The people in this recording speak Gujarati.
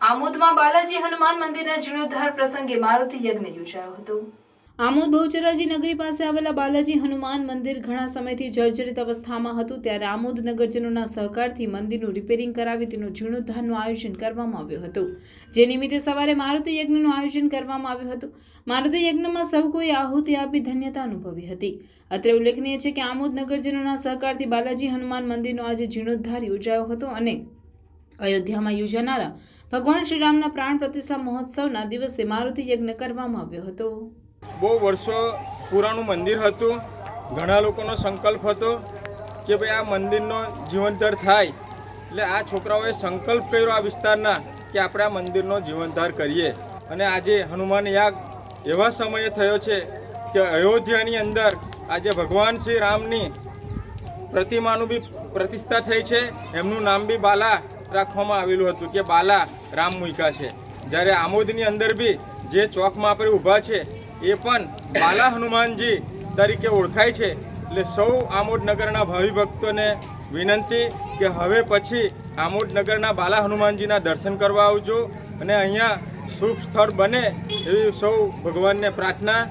આમોદમાં બાલાજી હનુમાન મંદિરના જીર્ણોદ્ધાર પ્રસંગે મારુતિ યજ્ઞ યોજાયો હતો। આમોદ બહુચરાજી નગરી પાસે આવેલા બાલાજી હનુમાન મંદિર ઘણા સમયથી જર્જરિત અવસ્થામાં હતું, ત્યારે આમોદ નગરજનોના સહકારથી મંદિરનું રિપેરિંગ કરાવી તેનું જીર્ણોદ્ધારનું આયોજન કરવામાં આવ્યું હતું, જે નિમિત્તે સવારે મારુતિ યજ્ઞનું આયોજન કરવામાં આવ્યું હતું। મારુતિ યજ્ઞમાં સૌ કોઈ આહુતિ આપી ધન્યતા અનુભવી હતી। અત્રે ઉલ્લેખનીય છે કે આમોદ નગરજનોના સહકારથી બાલાજી હનુમાન મંદિરનો આજે જીર્ણોદ્ધાર યોજાયો હતો અને અયોધ્યામાં યોજાનારા ભગવાન શ્રીરામના પ્રાણ પ્રતિષ્ઠા મહોત્સવના દિવસે મારુતિ યજ્ઞ કરવામાં આવ્યો હતો। બહુ વર્ષો પુરાણું મંદિર હતું। ઘણા લોકોનો સંકલ્પ હતો કે ભાઈ આ મંદિરનો જીવનધાર થાય, એટલે આ છોકરાઓએ સંકલ્પ કર્યો આ વિસ્તારના કે આપણે આ મંદિરનો જીવનધાર કરીએ। અને આજે હનુમાન યાગ એવા સમયે થયો છે કે અયોધ્યાની અંદર આજે ભગવાન શ્રી રામની પ્રતિમાનું બી પ્રતિષ્ઠા થઈ છે। એમનું નામ બી બાલા રાખવામાં આવેલું હતું કે બાલા રામ મૂક્યા છે। જ્યારે આમોદની અંદર બી જે ચોકમાં આપણે ઊભા છે એ પણ બાલા હનુમાનજી તરીકે ઓળખાય છે। એટલે સૌ આમોદ નગરના ભાવિ ભક્તોને વિનંતી કે હવે પછી આમોદ નગરના બાલા હનુમાનજીના દર્શન કરવા આવજો અને અહીંયા શુભ સ્થળ બને એવી સૌ ભગવાનને પ્રાર્થના।